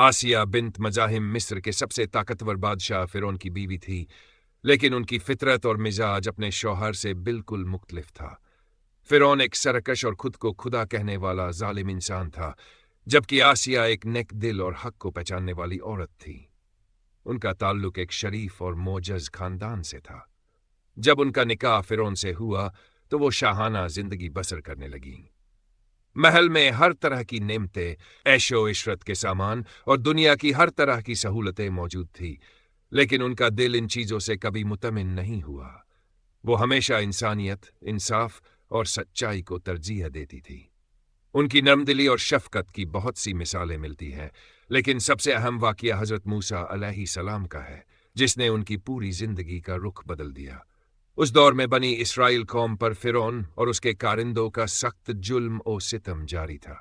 आसिया bint मज़ाहिम मिस्र के सबसे ताकतवर बादशाह फ़िरौन की बीवी थी, लेकिन उनकी फितरत और मिजाज अपने शौहर से बिल्कुल मुख्तलिफ था। फ़िरौन एक सरकश और खुद को खुदा कहने वाला जालिम इंसान था, जबकि आसिया एक नेक दिल और हक को पहचानने वाली औरत थी। उनका ताल्लुक एक शरीफ और मोजज खानदान से था। जब उनका निकाह फ़िरौन से हुआ तो वो शाहाना जिंदगी बसर करने लगी। महल में हर तरह की नेमतें, ऐशो इशरत के सामान और दुनिया की हर तरह की सहूलतें मौजूद थी, लेकिन उनका दिल इन चीज़ों से कभी मुतमिन नहीं हुआ। वो हमेशा इंसानियत, इंसाफ और सच्चाई को तरजीह देती थी। उनकी नरमदिली और शफकत की बहुत सी मिसालें मिलती हैं, लेकिन सबसे अहम वाक़या हज़रत मूसा अलैहिस्सलाम का है, जिसने उनकी पूरी जिंदगी का रुख बदल दिया। उस दौर में बनी इसराइल कौम पर फ़िरौन और उसके कारिंदों का सख्त जुल्म और सितम जारी था।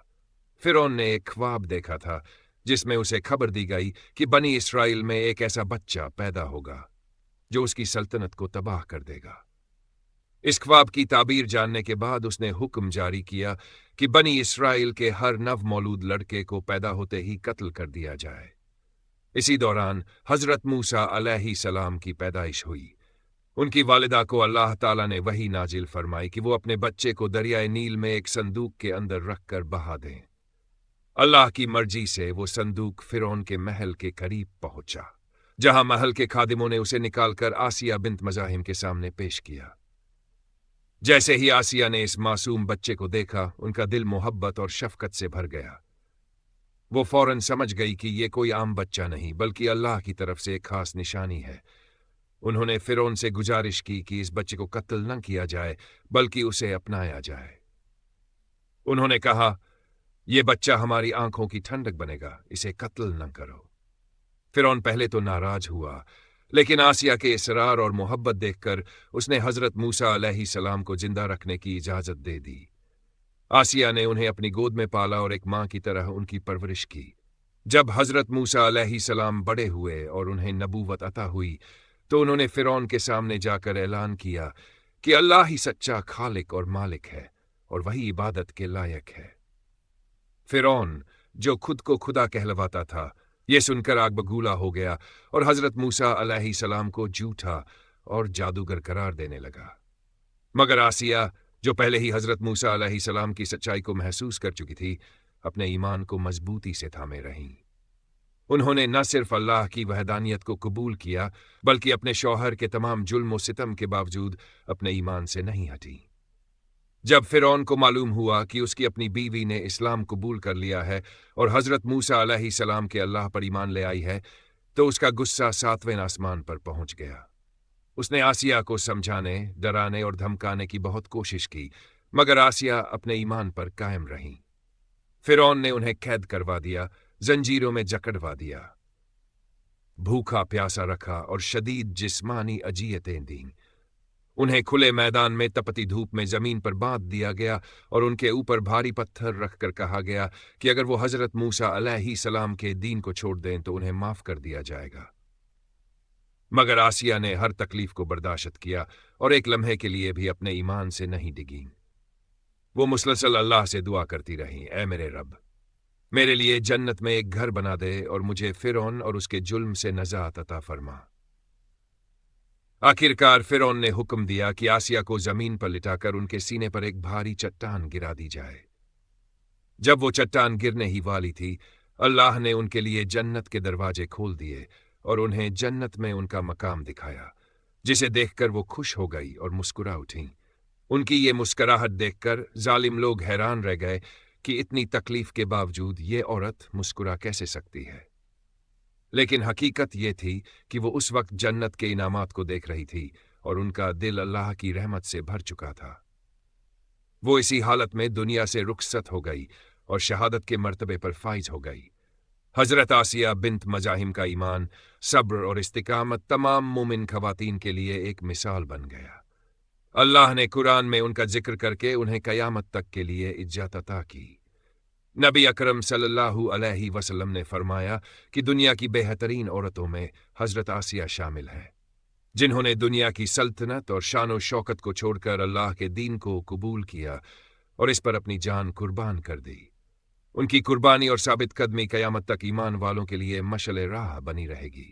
फ़िरौन ने एक ख्वाब देखा था, जिसमें उसे खबर दी गई कि बनी इसराइल में एक ऐसा बच्चा पैदा होगा जो उसकी सल्तनत को तबाह कर देगा। इस ख्वाब की ताबीर जानने के बाद उसने हुक्म जारी किया कि बनी इसराइल के हर नव मौलूद लड़के को पैदा होते ही कत्ल कर दिया जाए। इसी दौरान हज़रत मूसा अलैहिस्सलाम की पैदाइश हुई। उनकी वालिदा को अल्लाह ताला ने वही नाजिल फरमाई कि वो अपने बच्चे को दरियाए नील में एक संदूक के अंदर रखकर बहा दें। अल्लाह की मर्जी से वो संदूक फ़िरौन के महल के करीब पहुंचा, जहां महल के खादिमों ने उसे निकालकर आसिया बिन्त मज़ाहिम के सामने पेश किया। जैसे ही आसिया ने इस मासूम बच्चे को देखा, उनका दिल मोहब्बत और शफकत से भर गया। वो फौरन समझ गई कि ये कोई आम बच्चा नहीं, बल्कि अल्लाह की तरफ से एक खास निशानी है। उन्होंने फ़िरौन से गुजारिश की कि इस बच्चे को कत्ल न किया जाए, बल्कि उसे अपनाया जाए। उन्होंने कहा, यह बच्चा हमारी आंखों की ठंडक बनेगा, इसे कत्ल न करो। फ़िरौन पहले तो नाराज हुआ, लेकिन आसिया के इसरार और मोहब्बत देखकर उसने हज़रत मूसा अलैहिस्सलाम को जिंदा रखने की इजाज़त दे दी। आसिया ने उन्हें अपनी गोद में पाला और एक मां की तरह उनकी परवरिश की। जब हज़रत मूसा अलैहिस्सलाम बड़े हुए और उन्हें नबूवत अता हुई, तो उन्होंने फ़िरौन के सामने जाकर ऐलान किया कि अल्लाह ही सच्चा खालिक और मालिक है और वही इबादत के लायक है। फ़िरौन, जो खुद को खुदा कहलवाता था, ये सुनकर आग बगूला हो गया और हज़रत मूसा अलैहिस्सलाम को झूठा और जादूगर करार देने लगा। मगर आसिया, जो पहले ही हज़रत मूसा अलैहिस्सलाम की सच्चाई को महसूस कर चुकी थी, अपने ईमान को मजबूती से थामे रहीं। उन्होंने न सिर्फ अल्लाह की वहदानियत को कबूल किया, बल्कि अपने शौहर के तमाम जुल्म और सितम के बावजूद अपने ईमान से नहीं हटी। जब फ़िरौन को मालूम हुआ कि उसकी अपनी बीवी ने इस्लाम कबूल कर लिया है और हज़रत मूसा अलैहिस्सलाम के अल्लाह पर ईमान ले आई है, तो उसका गुस्सा 7वें आसमान पर पहुंच गया। उसने आसिया को समझाने, डराने और धमकाने की बहुत कोशिश की, मगर आसिया अपने ईमान पर कायम रहीं। फ़िरौन ने उन्हें कैद करवा दिया, जंजीरों में जकड़वा दिया, भूखा प्यासा रखा और शदीद जिस्मानी अजियतें दीं। उन्हें खुले मैदान में तपती धूप में जमीन पर बांध दिया गया और उनके ऊपर भारी पत्थर रखकर कहा गया कि अगर वो हज़रत मूसा अलैहिस्सलाम के दीन को छोड़ दें तो उन्हें माफ कर दिया जाएगा। मगर आसिया ने हर तकलीफ को बर्दाश्त किया और एक लम्हे के लिए भी अपने ईमान से नहीं डिगी। वो मुसलसल अल्लाह से दुआ करती रही, ऐ मेरे रब, मेरे लिए जन्नत में एक घर बना दे और मुझे फ़िरौन और उसके जुल्म से नजात अता फरमा। आखिरकार फ़िरौन ने हुक्म दिया कि आसिया को जमीन पर लिटाकर उनके सीने पर एक भारी चट्टान गिरा दी जाए। जब वो चट्टान गिरने ही वाली थी, अल्लाह ने उनके लिए जन्नत के दरवाजे खोल दिए और उन्हें जन्नत में उनका मकाम दिखाया, जिसे देखकर वो खुश हो गई और मुस्कुरा उठीं। उनकी ये मुस्कुराहट देखकर जालिम लोग हैरान रह गए कि इतनी तकलीफ के बावजूद ये औरत मुस्कुरा कैसे सकती है। लेकिन हकीकत ये थी कि वो उस वक्त जन्नत के इनामात को देख रही थी और उनका दिल अल्लाह की रहमत से भर चुका था। वो इसी हालत में दुनिया से रुखसत हो गई और शहादत के मर्तबे पर फाइज हो गई। हज़रत आसिया बिन्त मज़ाहिम का ईमान, सब्र और इस्तिकामत तमाम मोमिन खवातीन के लिए एक मिसाल बन गया। अल्लाह ने कुरान में उनका जिक्र करके उन्हें क़यामत तक के लिए इज्जत अता की। नबी अकरम सल्लल्लाहु अलैहि वसल्लम ने फरमाया कि दुनिया की बेहतरीन औरतों में हज़रत आसिया शामिल है, जिन्होंने दुनिया की सल्तनत और शान और शौकत को छोड़कर अल्लाह के दीन को कबूल किया और इस पर अपनी जान कुर्बान कर दी। ان کی قربانی اور ثابت قدمی قیامت تک ایمان والوں کے لیے مشعل راہ بنی رہے گی۔